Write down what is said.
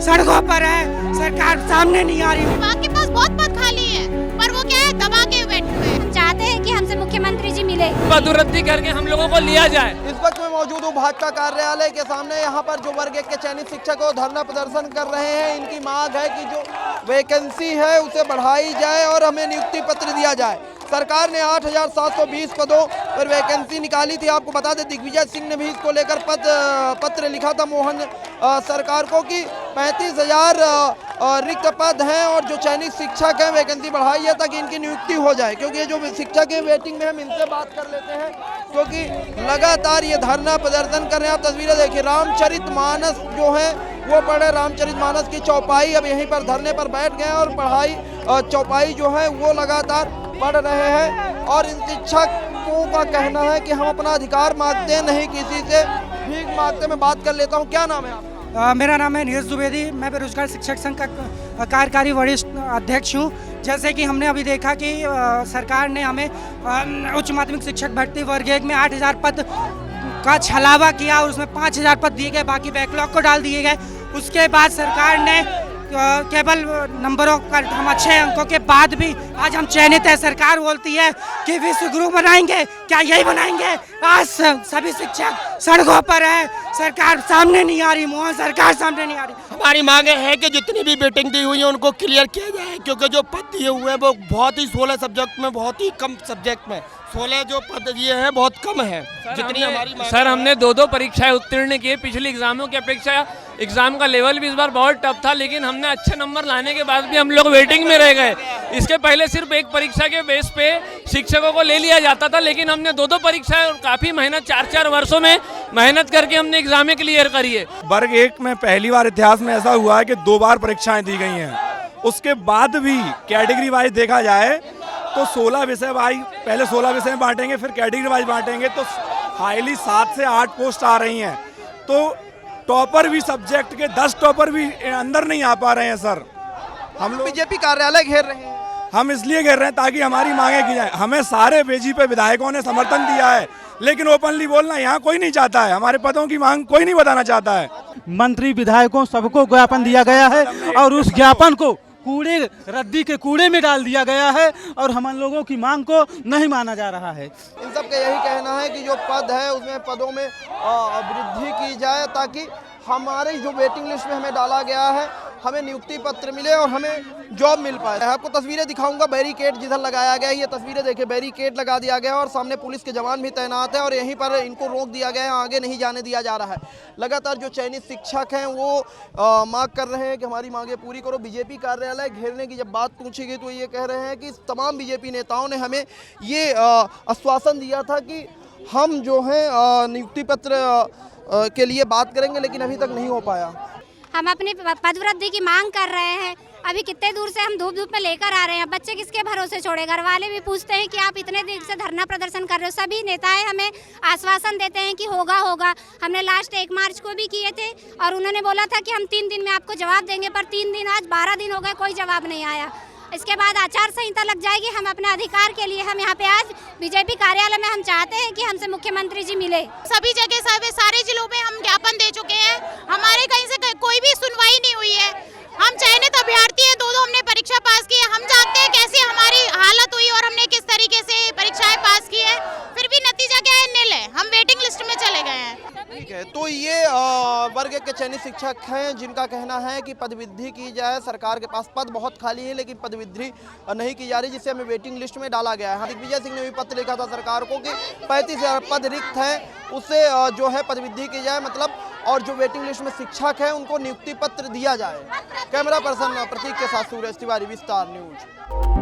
सड़कों पर है, सरकार सामने नहीं आ रही। आपके पास बहुत पद खाली है, पर वो क्या है, दबा के बैठे हुए हैं। चाहते हैं कि हमसे मुख्यमंत्री जी मिले, पद रद्दी करके हम लोगों को लिया जाए। इस वक्त मैं मौजूद हूँ भाजपा कार्यालय के सामने। यहाँ पर जो वर्ग 1 के चयनित शिक्षकों धरना प्रदर्शन कर रहे हैं। इनकी मांग है कि जो वैकेंसी है उसे बढ़ाई जाए और हमें नियुक्ति पत्र दिया जाए। सरकार ने 8,720 पदों पर वैकेंसी निकाली थी। आपको बता दें, दिग्विजय सिंह ने भी इसको लेकर पत्र लिखा था मोहन सरकार को कि 35,000 रिक्त पद हैं और जो चयनित शिक्षक हैं वैकेंसी बढ़ाई है ताकि इनकी नियुक्ति हो जाए। क्योंकि ये जो शिक्षक है वेटिंग में, हम इनसे बात कर लेते हैं क्योंकि लगातार ये धरना प्रदर्शन कर रहे हैं। आप तस्वीरें देखिए, रामचरितमानस जो है वो पढ़े, रामचरितमानस की चौपाई अब यहीं पर धरने पर बैठ गए और पढ़ाई चौपाई जो है वो लगातार पढ़ रहे हैं। और इन शिक्षकों का कहना है कि हम अपना अधिकार मांगते हैं, नहीं किसी से भीख मांगते। मैं बात कर लेता हूँ, क्या नाम है आपका? मेरा नाम है नीरज द्विवेदी, मैं बेरोजगार शिक्षक संघ का कार्यकारी वरिष्ठ अध्यक्ष हूँ। जैसे कि हमने अभी देखा कि सरकार ने हमें उच्च माध्यमिक शिक्षक भर्ती वर्ग 1 में 8,000 पद का छलावा किया और उसमें 5,000 पद दिए गए, बाकी बैकलॉग को डाल दिए गए। उसके बाद सरकार ने केवल नंबरों पर हम अच्छे अंकों के बाद भी आज हम चयनित है। सरकार बोलती है कि विश्व गुरु बनाएंगे, क्या यही बनाएंगे? आज सभी शिक्षक सड़कों पर है, सरकार सामने नहीं आ रही, मोहन सरकार सामने नहीं आ रही। हमारी मांग है कि जितनी भी वेटिंग दी हुई है उनको क्लियर किया जाए, क्योंकि जो पद दिए हुए हैं वो बहुत ही 16 सब्जेक्ट में, बहुत ही कम सब्जेक्ट में 16 जो पद दिए हैं बहुत कम है। जितनी हमारी मांग सर, हमने 2 परीक्षाएं उत्तीर्ण किए। पिछली एग्जामों की अपेक्षा एग्जाम का लेवल भी इस बार बहुत टफ था, लेकिन हमने अच्छे नंबर लाने के बाद भी हम लोग वेटिंग में रह गए। इसके पहले सिर्फ एक परीक्षा के बेस पे शिक्षकों को ले लिया जाता था, लेकिन हमने 2 परीक्षाएं और काफी मेहनत 4-4 वर्षों में मेहनत करके हमने एग्जामें क्लियर करी है। वर्ग 1 में पहली बार इतिहास में ऐसा हुआ है कि 2 बार परीक्षाएं दी गई हैं। उसके बाद भी कैटेगरी वाइज देखा जाए तो 16 विषय पहले 16 विषय बांटेंगे, फिर कैटेगरी वाइज बांटेंगे, तो हाईली 7 से 8 पोस्ट आ रही हैं। तो टॉपर भी सब्जेक्ट के 10 टॉपर भी अंदर नहीं आ पा रहे हैं सर। हम लोग बीजेपी कार्यालय घेर रहे हैं। हम इसलिए घेर रहे हैं ताकि हमारी मांगे की जाए। हमें सारे बीजेपी विधायकों ने समर्थन दिया है, लेकिन ओपनली बोलना यहाँ कोई नहीं चाहता है। हमारे पदों की मांग कोई नहीं बताना चाहता है। मंत्री विधायकों सबको ज्ञापन दिया गया है और उस ज्ञापन को रद्दी के कूड़े में डाल दिया गया है और हम लोगों की मांग को नहीं माना जा रहा है। इन सब का यही कहना है कि जो पद है उसमें पदों में वृद्धि की जाए ताकि हमारे जो वेटिंग लिस्ट में हमें डाला गया है हमें नियुक्ति पत्र मिले और हमें जॉब मिल पाए। आपको तस्वीरें दिखाऊंगा, बैरिकेड जिधर लगाया गया है, ये तस्वीरें देखिए, बैरिकेड लगा दिया गया है और सामने पुलिस के जवान भी तैनात है और यहीं पर इनको रोक दिया गया है, आगे नहीं जाने दिया जा रहा है। लगातार जो चयनित शिक्षक हैं वो मांग कर रहे हैं कि हमारी मांगे पूरी करो। बीजेपी कार्यालय घेरने की जब बात पूछी गई तो ये कह रहे हैं कि तमाम बीजेपी नेताओं ने हमें ये आश्वासन दिया था कि हम जो है नियुक्ति पत्र के लिए बात करेंगे, लेकिन अभी तक नहीं हो पाया। हम अपनी पदवृद्धि की मांग कर रहे हैं। अभी कितने दूर से हम धूप में लेकर आ रहे हैं, बच्चे किसके भरोसे छोड़े? घर वाले भी पूछते हैं कि आप इतने देर से धरना प्रदर्शन कर रहे हो। सभी नेताएं हमें आश्वासन देते हैं कि होगा होगा। हमने लास्ट 1 मार्च को भी किए थे और उन्होंने बोला था कि हम 3 दिन में आपको जवाब देंगे, पर 3 दिन आज 12 दिन हो गए, कोई जवाब नहीं आया। इसके बाद आचार संहिता लग जाएगी। हम अपने अधिकार के लिए हम यहाँ पे आज बीजेपी कार्यालय में हम चाहते हैं कि हमसे मुख्यमंत्री जी मिले। सभी जगह सारे जिलों में हम ज्ञापन दे चुके हैं, हमारे कहीं से कोई भी सुनवाई नहीं हुई है। हम चयनित अभ्यर्थी हैं, 2 हमने परीक्षा पास की है। हम जानते हैं कैसे हमारी हालत हुई और हमने किस तरीके से परीक्षाएं पास की है, फिर भी नतीजा क्या है? नील है। हम वेटिंग लिस्ट में चले गए हैं। ठीक है, तो ये वर्ग के चयनित शिक्षक हैं जिनका कहना है कि पदवृद्धि की जाए। सरकार के पास पद बहुत खाली है लेकिन पदवृद्धि नहीं की जा रही, जिससे हमें वेटिंग लिस्ट में डाला गया है। दिग्विजय सिंह ने भी पत्र लिखा था सरकार को कि 35,000 पद रिक्त हैं, उससे जो है पदवृद्धि की जाए, मतलब, और जो वेटिंग लिस्ट में शिक्षक हैं उनको नियुक्ति पत्र दिया जाए। कैमरा पर्सन प्रतीक के साथ सूरज तिवारी, विस्तार न्यूज।